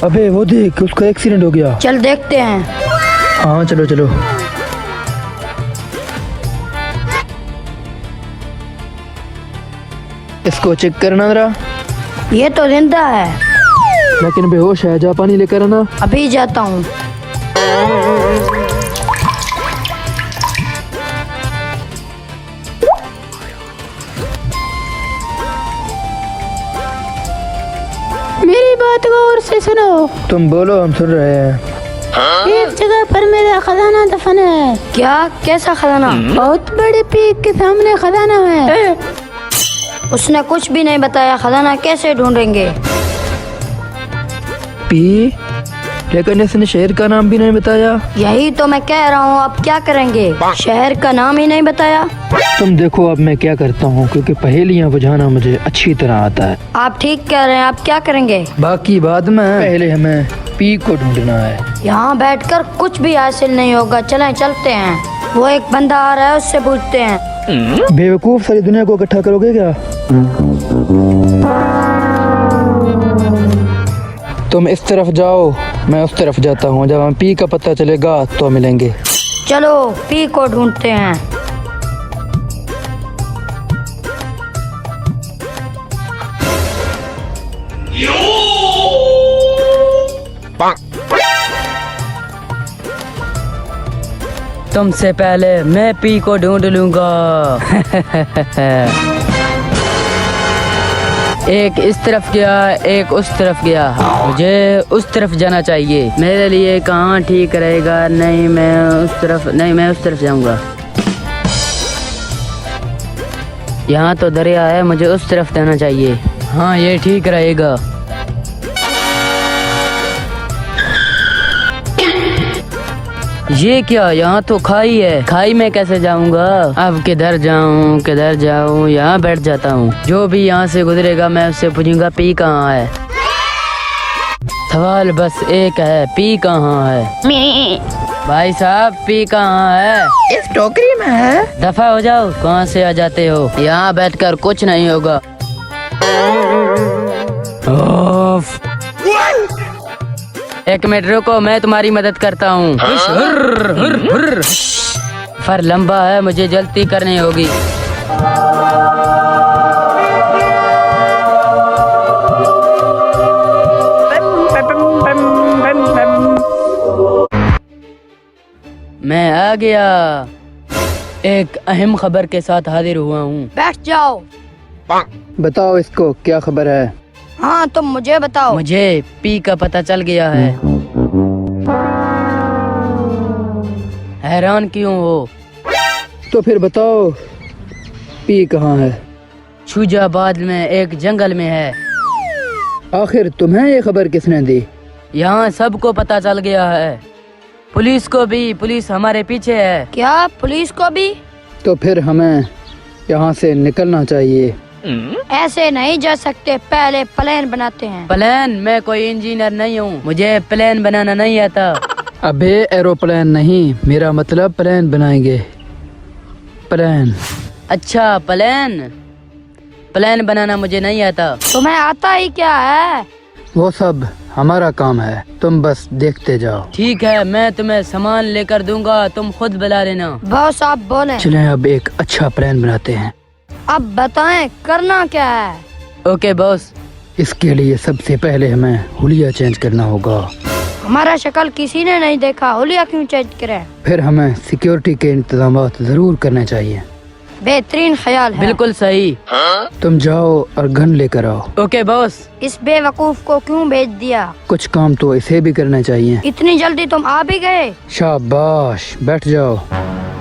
अबे वो देख, उसका एक्सीडेंट हो गया। चल देखते हैं। हाँ चलो चलो। इसको चेक करना जरा। ये तो जिंदा है। लेकिन बेहोश है, जा पानी लेकर आना। अभी जाता हूँ। मेरी बात गौर से सुनो। तुम बोलो, हम सुन रहे हैं। एक जगह पर मेरा खजाना दफन है। क्या? कैसा खजाना? बहुत बड़े पीक के सामने खजाना है। उसने कुछ भी नहीं बताया, खजाना कैसे ढूंढेंगे? पी, लेकिन इसने शहर का नाम भी नहीं बताया। यही तो मैं कह रहा हूँ, अब क्या करेंगे? शहर का नाम ही नहीं बताया। तुम देखो अब मैं क्या करता हूँ, क्योंकि पहेलियाँ बुझाना मुझे अच्छी तरह आता है। आप ठीक कह रहे हैं, आप क्या करेंगे? बाकी बाद में, पहले हमें पी को ढूंढना है। यहाँ बैठकर कुछ भी हासिल नहीं होगा, चलें चलते हैं। वो एक बंदा आ रहा है, उससे पूछते हैं। बेवकूफ, सारी दुनिया को इकट्ठा करोगे क्या? तुम इस तरफ जाओ, मैं उस तरफ जाता हूँ। जब हमें पी का पता चलेगा तो मिलेंगे। चलो पी को ढूंढते हैं। तुमसे पहले मैं पी को ढूंढ लूंगा। एक इस तरफ गया, एक उस तरफ गया। मुझे उस तरफ जाना चाहिए। मेरे लिए कहाँ ठीक रहेगा? नहीं मैं उस तरफ जाऊंगा। यहाँ तो दरिया है, मुझे उस तरफ जाना चाहिए। हाँ ये ठीक रहेगा। ये क्या? यहाँ तो खाई है, खाई में कैसे जाऊंगा? अब किधर जाऊं? यहाँ बैठ जाता हूँ। जो भी यहाँ से गुजरेगा मैं उससे पूछूंगा पी कहाँ है। सवाल बस एक है, पी कहाँ है? भाई साहब पी कहाँ है? इस टोकरी में है। दफा हो जाओ, कहाँ से आ जाते हो? यहाँ बैठकर कुछ नहीं होगा। एक मिनट रुको, मैं तुम्हारी मदद करता हूँ। फर लंबा है, मुझे जल्दी करनी होगी। मैं आ गया। एक अहम खबर के साथ हाजिर हुआ हूँ। बैठ जाओ। बताओ इसको क्या खबर है? हाँ तुम मुझे बताओ। मुझे पी का पता चल गया है। हैरान क्यों हो? तो फिर बताओ पी कहाँ है? शुजाबाद में एक जंगल में है। आखिर तुम्हें ये खबर किसने दी? यहाँ सबको पता चल गया है, पुलिस को भी। पुलिस हमारे पीछे है। क्या? पुलिस को भी? तो फिर हमें यहाँ से निकलना चाहिए। ऐसे नहीं जा सकते, पहले प्लान बनाते हैं। प्लान? मैं कोई इंजीनियर नहीं हूँ, मुझे प्लान बनाना नहीं आता। अबे एरोप्लेन नहीं, मेरा मतलब प्लान बनाएंगे। प्लान। अच्छा प्लान बनाना मुझे नहीं आता। तुम्हें आता ही क्या है? वो सब हमारा काम है, तुम बस देखते जाओ। ठीक है, मैं तुम्हें सामान लेकर दूंगा, तुम खुद बुला लेना। बॉस आप बोले। चलें अब एक अच्छा प्लान बनाते हैं। अब बताएं करना क्या है? Okay boss. इसके लिए सबसे पहले हमें हुलिया चेंज करना होगा। हमारा शक्ल किसी ने नहीं देखा, हुलिया क्यों चेंज करें? फिर हमें सिक्योरिटी के इंतजाम जरूर करने चाहिए। बेहतरीन ख्याल है। बिल्कुल सही। तुम जाओ और गन लेकर आओ। Okay boss. इस बेवकूफ को क्यों भेज दिया? कुछ काम तो इसे भी करना चाहिए। इतनी जल्दी तुम आ भी गए? शाबाश, बैठ जाओ।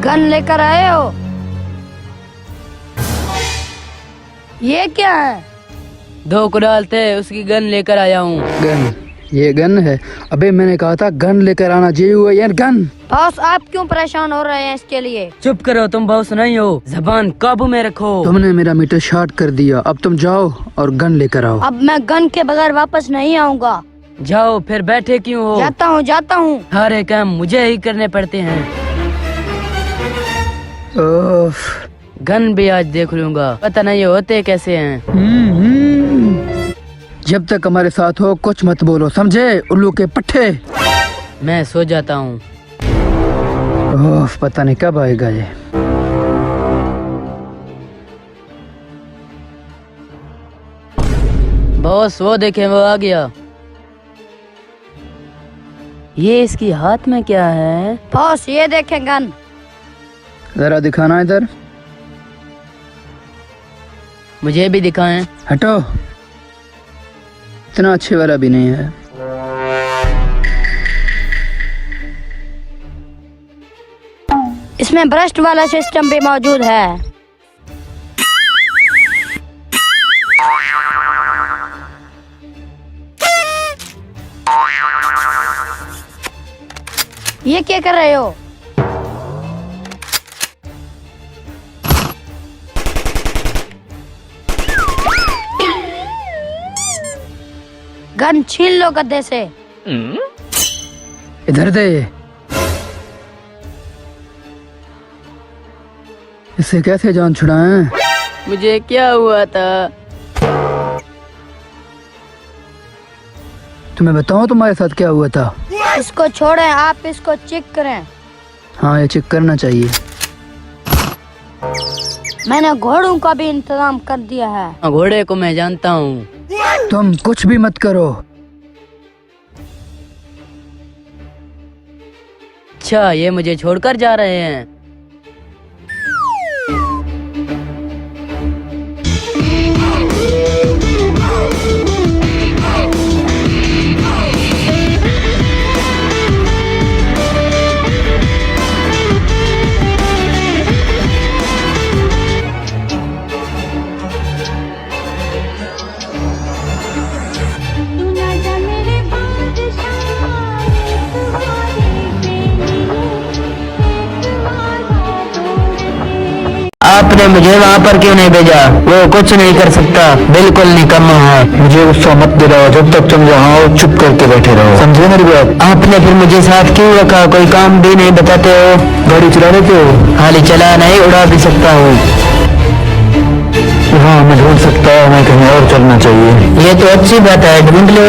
गन लेकर आए हो? ये क्या है? 2 कुदाल थे, उसकी गन लेकर आया हूँ। गन? ये गन है? अबे मैंने कहा था गन लेकर आना, जे हुआ यार गन। बॉस आप क्यों परेशान हो रहे हैं इसके लिए? चुप करो, तुम बॉस नहीं हो, जबान काबू में रखो। तुमने मेरा मीटर शॉर्ट कर दिया, अब तुम जाओ और गन लेकर आओ। अब मैं गन के बगैर वापस नहीं आऊँगा। जाओ, फिर बैठे क्यों हो? जाता हूँ। सारे काम मुझे ही करने पड़ते हैं। ओफ। गन भी आज देख लूंगा, पता नहीं होते कैसे हैं। जब तक हमारे साथ हो कुछ मत बोलो, समझे उल्लू के पट्टे। मैं सो जाता हूँ। ओह, पता नहीं कब आएगा ये। बॉस वो देखे, वो आ गया। ये इसकी हाथ में क्या है? बॉस ये देखें गन। जरा दिखाना इधर। मुझे भी दिखाएं। हटो, इतना अच्छे वाला भी नहीं है। इसमें ब्रस्ट वाला सिस्टम भी मौजूद है। ये क्या कर रहे हो? गन छीन लो गद्दे से। इधर दे। इससे कैसे जान छुड़ाएं? मुझे क्या हुआ था? तुम्हें बताऊं तुम्हारे साथ क्या हुआ था? इसको छोड़ें, आप इसको चेक करें। हाँ, ये चेक करना चाहिए। मैंने घोड़ों का भी इंतजाम कर दिया है। घोड़े को मैं जानता हूँ। तुम कुछ भी मत करो। अच्छा, ये मुझे छोड़कर जा रहे हैं। आपने मुझे वहाँ पर क्यों नहीं भेजा? वो कुछ नहीं कर सकता, बिल्कुल निकम्मा है। मुझे गुस्सा मत दिलाओ, जब तक तुम यहाँ हो चुप करके बैठे रहो, समझे मेरी बात? आपने फिर मुझे साथ क्यों रखा? कोई काम भी नहीं बताते हो। गाड़ी चला लेते हो? खाली चला नहीं, उड़ा भी सकता हूँ। हाँ, मैं ढूंढ सकता हूँ, मैं कहीं और चलना चाहिए। ये तो अच्छी बात है, ढूंढ ले।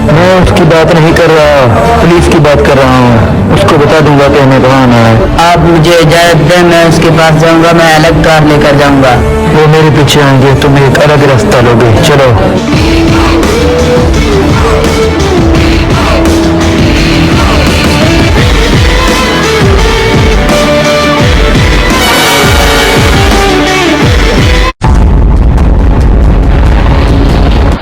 मैं उसकी बात नहीं कर रहा, पुलिस की बात कर रहा हूँ। उसको बता दूंगा कि हमें कहाँ आना है। आप मुझे इजाजत दें, मैं उसके पास जाऊंगा। मैं अलग कार लेकर जाऊंगा। वो मेरे पीछे आएंगे, तुम एक अलग रास्ता लोगे। चलो।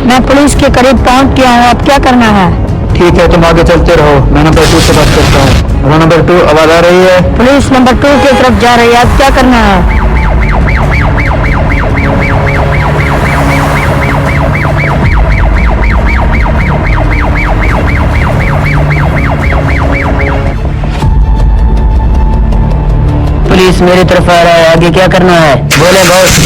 मैं पुलिस के करीब पहुंच गया हूँ, अब क्या करना है? ठीक है, तुम आगे चलते रहो, मैं नंबर 2 से बात करता हूँ। नंबर 2, आवाज आ रही है? पुलिस नंबर 2 की तरफ जा रही है, अब क्या करना है? पुलिस मेरी तरफ आ रहा है, आगे क्या करना है? बोले बॉस।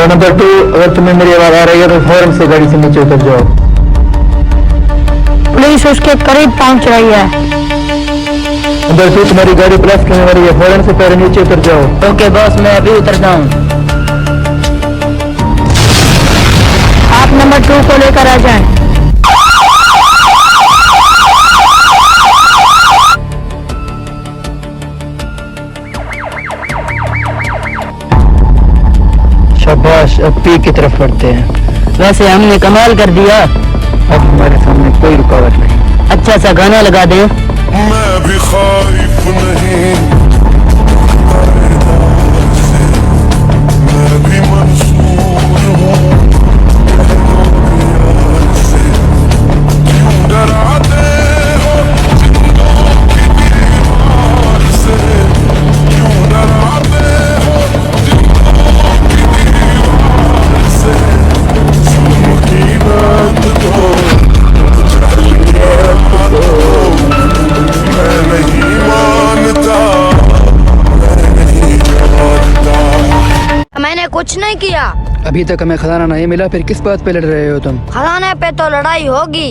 नंबर 2, अगर तुम्हें मेरी आवाज आ रही है तो फौरन से गाड़ी से नीचे उतर जाओ। पुलिस उसके करीब पहुंच रही है। नंबर 2, तुम्हारी गाड़ी ब्लास्ट करने वाली है, फौरन से पहले नीचे उतर जाओ। ओके बॉस, मैं अभी उतरता हूँ। आप नंबर 2 को लेकर आ जाएं। शाबाश, अब पी की तरफ बढ़ते हैं। वैसे हमने कमाल कर दिया। अब हमारे सामने कोई रुकावट नहीं। अच्छा सा गाना लगा दें। मैं भी खौफ नहीं, मैं भी मंसूर हूँ। क्यों डराते हो जिंदों की दीवार से? क्यों डराते हो जिंदों की दीवार से? सुन की बात तो मैं नहीं मानता, मैं नहीं मानता। मैंने कुछ नहीं किया। अभी तक हमें खजाना नहीं मिला, फिर किस बात पे लड़ रहे हो तुम? खजाने पे तो लड़ाई होगी।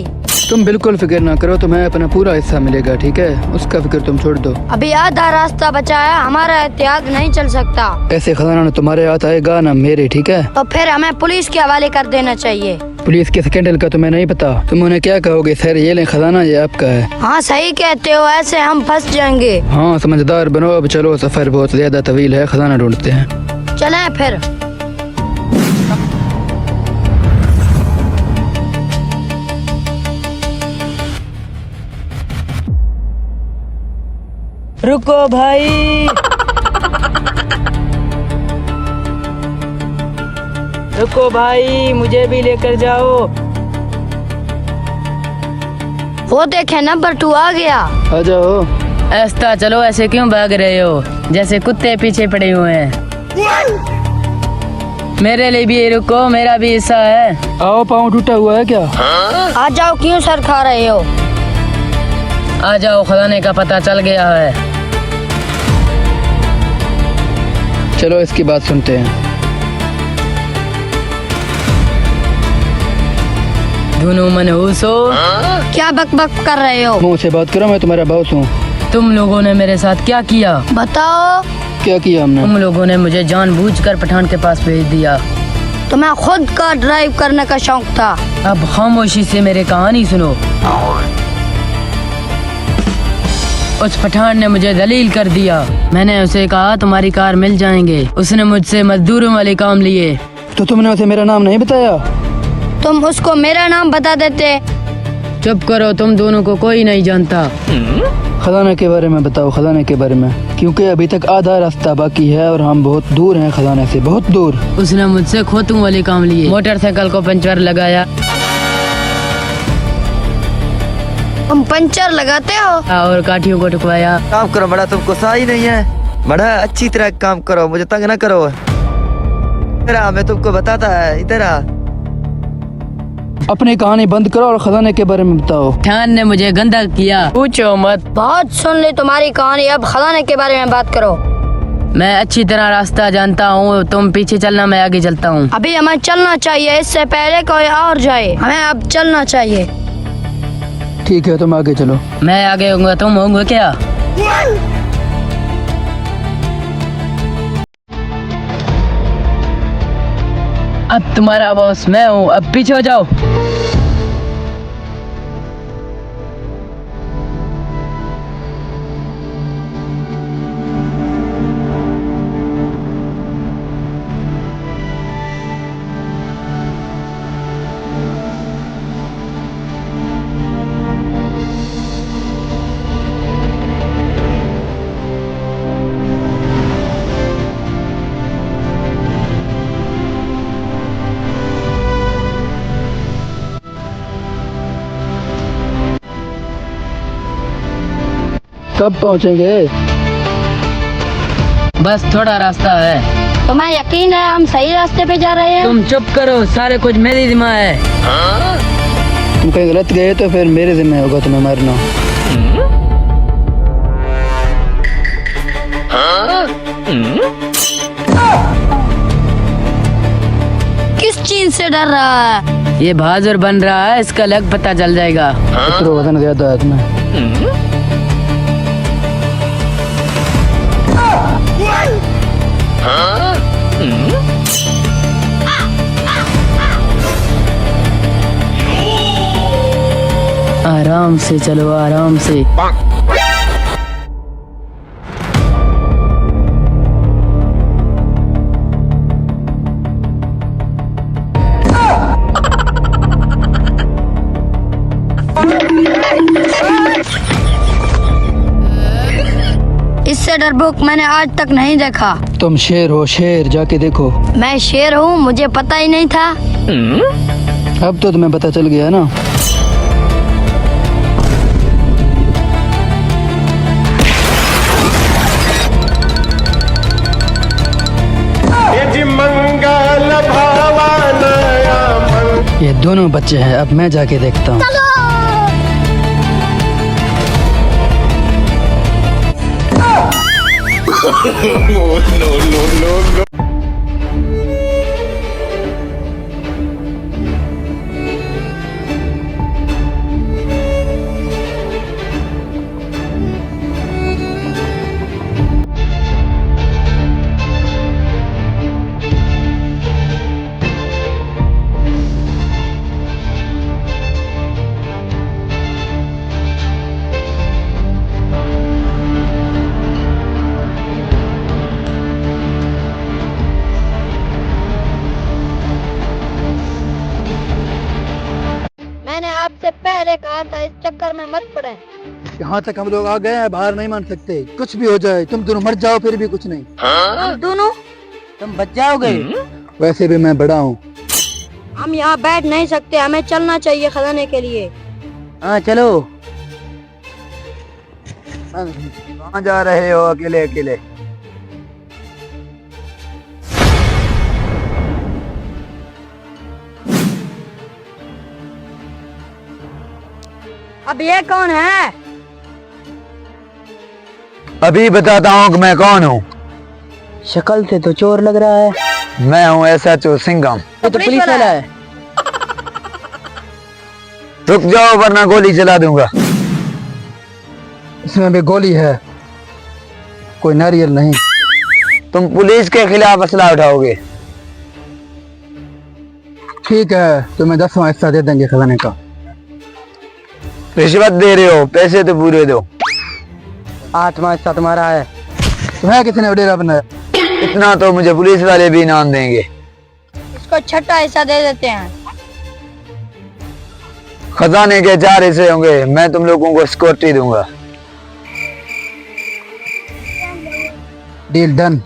तुम बिल्कुल फिक्र ना करो, तुम्हें अपना पूरा हिस्सा मिलेगा, ठीक है? उसका फिक्र तुम छोड़ दो। अभी आधा रास्ता बचा है, हमारा एहतियात नहीं चल सकता। ऐसे खजाना ना तुम्हारे हाथ आएगा ना मेरे, ठीक है? तो फिर हमें पुलिस के हवाले कर देना चाहिए। पुलिस के स्कैंडल का तुम्हें नहीं पता, तुम उन्हें क्या कहोगे? सर ये लें खजाना, ये आपका है। हाँ सही कहते हो, ऐसे हम फंस जाएंगे। हाँ समझदार बनो, अब चलो, सफर बहुत ज्यादा तवील है, खजाना ढूंढते हैं। चलें फिर। रुको भाई, रुको भाई, मुझे भी लेकर जाओ। वो देखे नंबर 2 आ गया। आ जाओ। ऐसा चलो, ऐसे क्यों भाग रहे हो जैसे कुत्ते पीछे पड़े हुए हैं? मेरे लिए भी रुको, मेरा भी हिस्सा है। आओ, पाँव टूटा हुआ है क्या? आ जाओ, क्यों सर खा रहे हो? आ जाओ, खजाने का पता चल गया है। चलो इसकी बात सुनते हैं। दोनों मनहूस हो। क्या बकबक कर रहे हो? मुँह से बात करो, मैं तुम्हारा बॉस हूँ। तुम लोगों ने मेरे साथ क्या किया? बताओ। क्या किया हमने? तुम लोगों ने मुझे जानबूझकर पठान के पास भेज दिया। तुम्हें खुद का ड्राइव करने का शौक था। अब खामोशी से मेरी कहानी सुनो। उस पठान ने मुझे दलील कर दिया। मैंने उसे कहा तुम्हारी कार मिल जाएंगे। उसने मुझसे मजदूरों वाले काम लिए। तो तुमने उसे मेरा नाम नहीं बताया? तुम उसको मेरा नाम बता देते। चुप करो, तुम दोनों को कोई नहीं जानता। खजाने के बारे में बताओ, खजाने के बारे में, क्योंकि अभी तक आधा रास्ता बाकी है और हम बहुत दूर हैं खजाने से, बहुत दूर। उसने मुझसे खोतों वाले काम लिए, मोटरसाइकिल को पंचर लगाया। तुम पंचर लगाते हो? और काठियों को ठुकवाया। काम करो बड़ा, तुमको सही ही नहीं है बड़ा, अच्छी तरह काम करो, मुझे तंग ना करो। इधर आ, मैं तुमको बताता है, इधर आ। अपनी कहानी बंद करो और खजाने के बारे में बताओ। पठान ने मुझे गंदा किया, पूछो मत। बहुत सुन ली तुम्हारी कहानी, अब खजाने के बारे में बात करो। मैं अच्छी तरह रास्ता जानता हूँ, तुम पीछे चलना, मैं आगे चलता हूँ। अभी हमें चलना चाहिए, इससे पहले कोई और जाए। हमें अब चलना चाहिए। ठीक है, तुम आगे चलो। मैं आगे होऊंगा, तुम होंगे क्या? अब तुम्हारा बॉस मैं हूँ, अब पीछे हो जाओ। कब पहुँचेंगे? बस थोड़ा रास्ता है। तुम्हें यकीन है हम सही रास्ते पे जा रहे हैं? तुम चुप करो, सारे कुछ मेरी दिमाग है। तुम कहीं गलत गए तो फिर मेरे जिम्मे होगा तुम्हें मारना। किस चीज से डर रहा है? ये बहादुर बन रहा है, इसका लग पता चल जाएगा। तो वजन ज्यादा है तुम्हें। आराम से चलो, आराम से। इससे डरपोक मैंने आज तक नहीं देखा। तुम शेर हो, शेर, जाके देखो। मैं शेर हूँ, मुझे पता ही नहीं था। अब तो तुम्हें पता चल गया ना। मंगल भावानया ये दोनों बच्चे हैं, अब मैं जाके देखता हूँ। मैंने आपसे पहले कहा था इस चक्कर में मत पड़े। यहाँ तक हम लोग आ गए हैं, बाहर नहीं मान सकते। कुछ भी हो जाए, तुम दोनों मर जाओ फिर भी कुछ नहीं। हम दोनों? तुम बच जाओगे। वैसे भी मैं बड़ा हूँ। हम यहाँ बैठ नहीं सकते, हमें चलना चाहिए खजाने के लिए। हाँ चलो। कहाँ जा रहे हो अकेले अकेले? अब ये कौन है? अभी बताता हूँ कि मैं कौन हूँ। शक्ल से तो चोर लग रहा है। मैं हूँ SHO सिंघम। ये तो पुलिस वाला है। रुक जाओ वरना गोली चला दूंगा। इसमें भी गोली है, कोई नारियल नहीं। तुम पुलिस के खिलाफ असला उठाओगे। ठीक है, तुम्हें 10वां हिस्सा दे देंगे खजाने का। रिश्वत दे रहे हो, पैसे तो पूरे दो। 8वां हिस्सा तुम्हारा है। तुम्हें किसने वडेरा बनाया? इतना तो मुझे पुलिस वाले भी इनाम देंगे। इसको छठा हिस्सा दे देते हैं। खजाने के 4 हिस्से होंगे, मैं तुम लोगों को सिक्योरिटी दूंगा। Deal done.